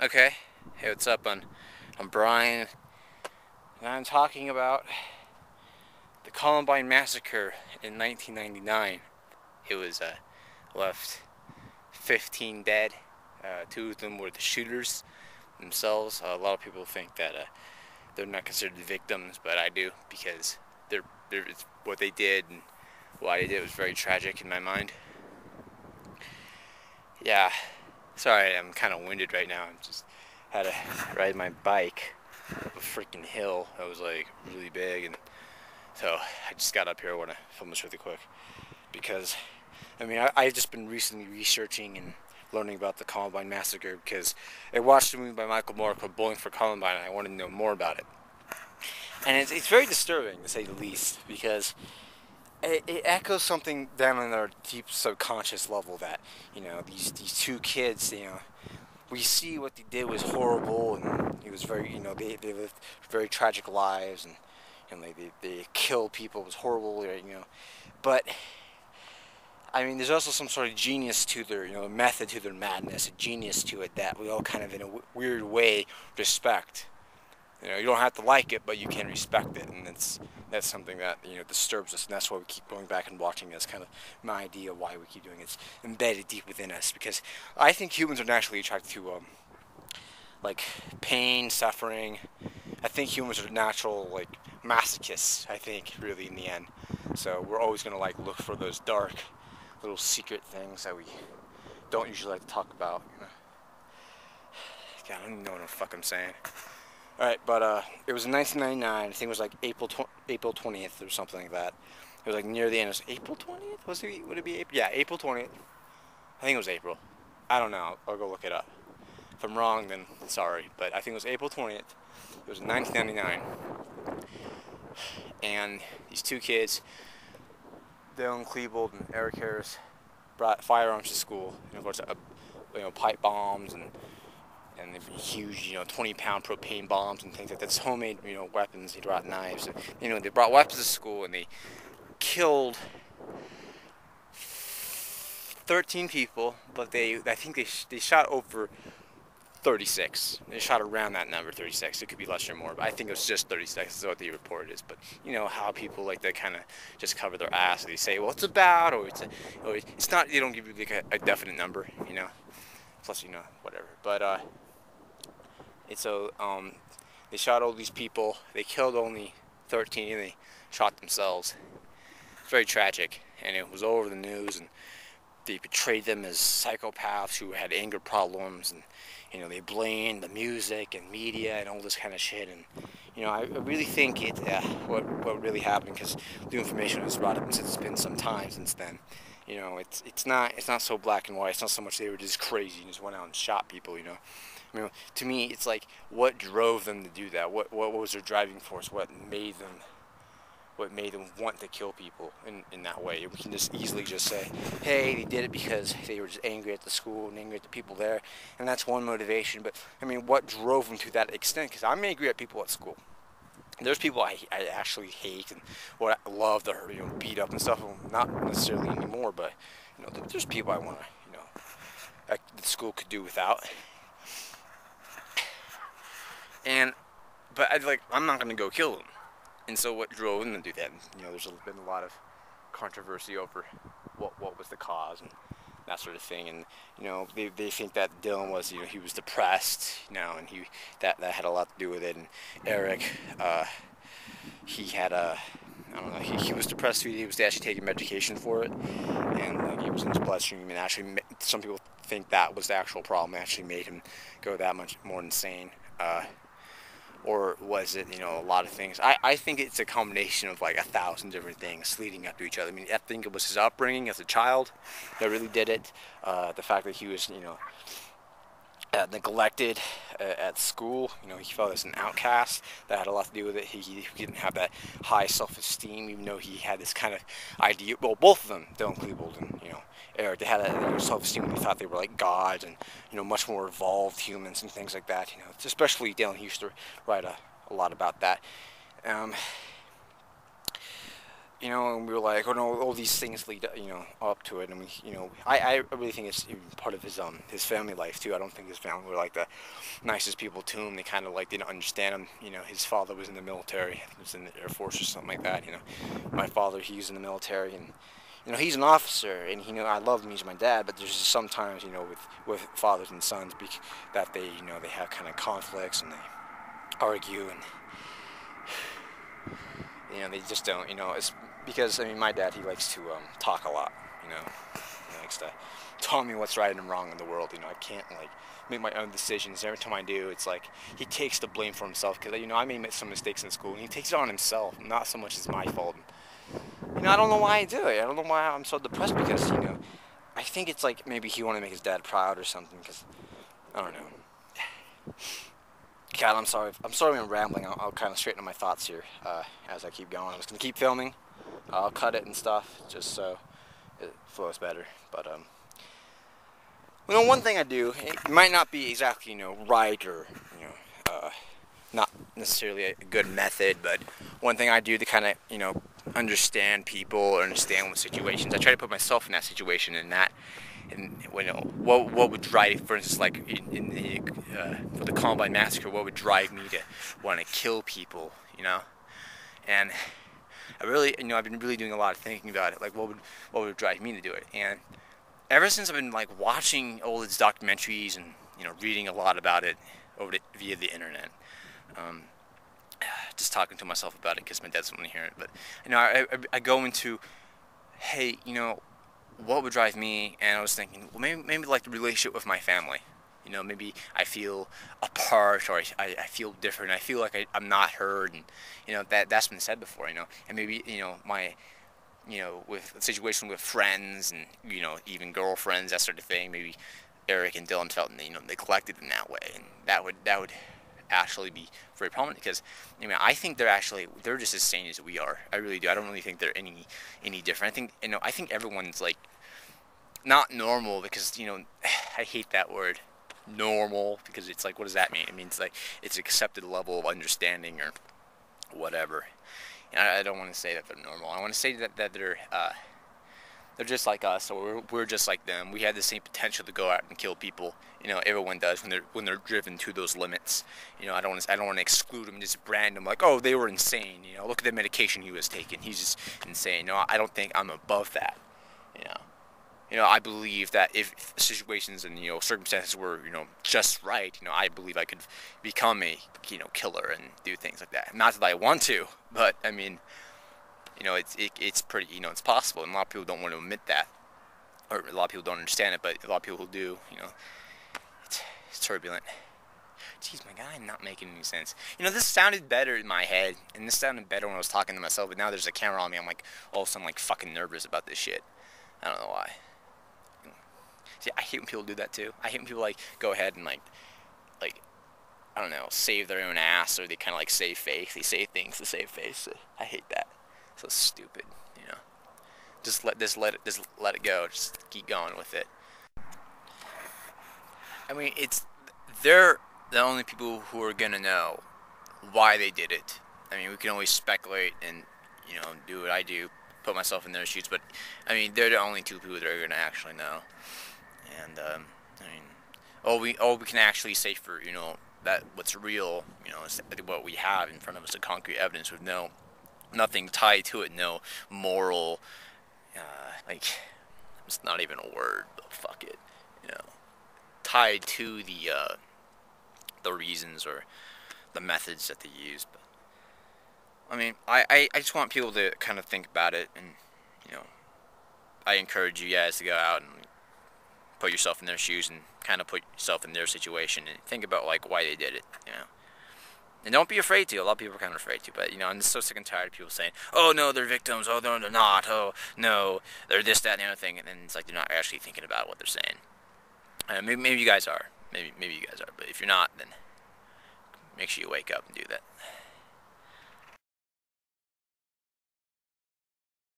Okay, hey, what's up? I'm Brian, and I'm talking about the Columbine Massacre in 1999. It was left 15 dead. Two of them were the shooters themselves. A lot of people think that they're not considered victims, but I do because it's what they did and why they did was very tragic in my mind. Yeah, sorry, I'm kind of winded right now. I'm just had to ride my bike up a freaking hill that was like really big, and so I just got up here. I want to film this really quick because I've just been recently researching and learning about the Columbine Massacre because I watched a movie by Michael Moore called Bowling for Columbine, and I wanted to know more about it. And it's very disturbing, to say the least, because it echoes something down in our deep subconscious level that, these two kids, we see what they did was horrible, and it was very, they lived very tragic lives, and like they killed people. It was horrible, but there's also some sort of genius to their, method to their madness, a genius to it that we all kind of, in a weird way, respect. You don't have to like it, but you can respect it, and that's something that disturbs us, and that's why we keep going back and watching it. It's kind of my idea of why we keep doing it. It's embedded deep within us, because I think humans are naturally attracted to like pain, suffering. I think humans are natural like masochists. I think really in the end, so we're always gonna like look for those dark little secret things that we don't usually like to talk about. God, I don't even know what the fuck I'm saying. Alright, but it was in 1999. I think it was like April 20th or something like that. It was like near the end. It was April 20th? Would it be April? Yeah, April 20th. I think it was April. I don't know. I'll go look it up. If I'm wrong, then sorry. But I think it was April 20th. It was in 1999. And these two kids, Dylan Klebold and Eric Harris, brought firearms to school. And of course, pipe bombs and huge, 20-pound propane bombs and things like that. That's homemade, weapons. They brought knives. They brought weapons to school, and they killed 13 people. But I think they shot over 36. They shot around that number, 36. It could be less or more, but I think it was just 36. That's what the report is. But you know how people like to kind of just cover their ass. They say, well, it's about, or it's not. They don't give you like a definite number, Plus, whatever. But they shot all these people. They killed only 13, and they shot themselves. It's very tragic, and it was all over the news, and they portrayed them as psychopaths who had anger problems, and they blamed the music and media and all this kind of shit. And I really think what really happened, because the information was brought up, and since it's been some time since then. It's not so black and white. It's not so much they were just crazy and just went out and shot people. To me, it's like, what drove them to do that? What was their driving force? What made them want to kill people in that way? We can just easily just say, hey, they did it because they were just angry at the school and angry at the people there, and that's one motivation. But what drove them to that extent? Because I'm angry at people at school. There's people I actually hate and what I love to beat up and stuff. Well, not necessarily anymore, but there's people I want to that the school could do without. But I'm not gonna go kill them. And so what drove them to do that? There's been a lot of controversy over what was the cause and that sort of thing. And they think that Dylan was he was depressed, and that had a lot to do with it. And Eric, he had I don't know, he was depressed too. He was actually taking medication for it, and he was in his bloodstream. And actually, some people think that was the actual problem. It actually made him go that much more insane. Or was it, a lot of things? I think it's a combination of like 1,000 different things leading up to each other. I think it was his upbringing as a child that really did it. The fact that he was, neglected at school. He felt as an outcast. That had a lot to do with it. He didn't have that high self-esteem, even though he had this kind of idea. Well, both of them, Dylan Klebold and Eric, they had a self-esteem. They thought they were like gods and much more evolved humans and things like that. Especially Dylan. He used to write a lot about that. you know, and we were like, oh no, all these things lead, you know, up to it, and we, you know, I really think it's even part of his family life too. I don't think his family were like the nicest people to him. They kind of like didn't understand him. You know, his father was in the military. I think he was in the Air Force or something like that. You know, my father, he was in the military, and you know, he's an officer, and you know, I love him. He's my dad, but there's just sometimes, you know, with fathers and sons, that they, you know, they have kind of conflicts and they argue, and you know, they just don't, you know, it's because, I mean, my dad, he likes to talk a lot, you know, he likes to tell me what's right and wrong in the world. You know, I can't like make my own decisions. Every time I do, it's like he takes the blame for himself, because, you know, I made some mistakes in school, and he takes it on himself, not so much as my fault. You know, I don't know why I do it. I don't know why I'm so depressed, because, you know, I think it's like maybe he wanted to make his dad proud or something, because, I don't know. God, I'm sorry I'm rambling. I'll kind of straighten up my thoughts here as I keep going. I'm just going to keep filming. I'll cut it and stuff just so it flows better. But, you know, one thing I do, it might not be exactly, you know, right or, you know, not necessarily a good method, but one thing I do to kind of, you know, understand people or understand what situations, I try to put myself in that situation, and that, and you know, what would drive, for instance, like in the for the Columbine massacre, what would drive me to want to kill people, you know? And I really, you know, I've been really doing a lot of thinking about it, like what would drive me to do it. And ever since I've been like watching all these documentaries and, you know, reading a lot about it via the internet, just talking to myself about it because my dad doesn't want to hear it. But, you know, I go into, hey, you know, what would drive me? And I was thinking, well, maybe like the relationship with my family. You know, maybe I feel apart, or I feel different. I feel like I'm not heard, and, you know, that's been said before. You know, and maybe, you know, you know, with a situation with friends and, you know, even girlfriends, that sort of thing. Maybe Eric and Dylan felt, you know, neglected in that way, and that would actually be very prominent, because, I mean, I think they're just as sane as we are. I really do. I don't really think they're any different. I think, you know, I think everyone's like not normal, because, you know, I hate that word, normal, because it's like, what does that mean? It means like it's accepted level of understanding or whatever. And I don't want to say that they're normal. I want to say that they're just like us, or we're just like them. We have the same potential to go out and kill people. You know, everyone does when they're driven to those limits. You know, I don't want to exclude them, just brand them like, oh, they were insane. You know, look at the medication he was taking. He's just insane. No, I don't think I'm above that. You know, I believe that if situations and, you know, circumstances were, you know, just right, you know, I believe I could become a, you know, killer and do things like that. Not that I want to, but I mean, you know, it's pretty, you know, it's possible, and a lot of people don't want to admit that, or a lot of people don't understand it, but a lot of people who do, you know, it's turbulent. Jeez, my God, I'm not making any sense. You know, this sounded better in my head, and this sounded better when I was talking to myself, but now there's a camera on me, I'm like, all of a sudden, like, fucking nervous about this shit. I don't know why. See, I hate when people do that too. I hate when people, like, go ahead and, like, I don't know, save their own ass, or they kind of, like, save face. They say things to save face. I hate that. So stupid, you know. Just let it go. Just keep going with it. I mean, they're the only people who are gonna know why they did it. I mean, we can always speculate and, you know, do what I do, put myself in their shoes, but I mean, they're the only two people that are gonna actually know. And I mean, all we can actually say for, you know, that what's real, you know, is what we have in front of us, the concrete evidence with nothing tied to it, no moral, like, it's not even a word, but fuck it, you know, tied to the reasons or the methods that they use. But I mean, I just want people to kind of think about it, and, you know, I encourage you guys to go out and put yourself in their shoes and kind of put yourself in their situation and think about, like, why they did it, you know. And don't be afraid to. A lot of people are kind of afraid to, but, you know, I'm just so sick and tired of people saying, oh, no, they're victims, oh, no, they're not, oh, no, they're this, that, and the other thing, and then it's like they're not actually thinking about what they're saying. Maybe you guys are. Maybe you guys are, but if you're not, then make sure you wake up and do that.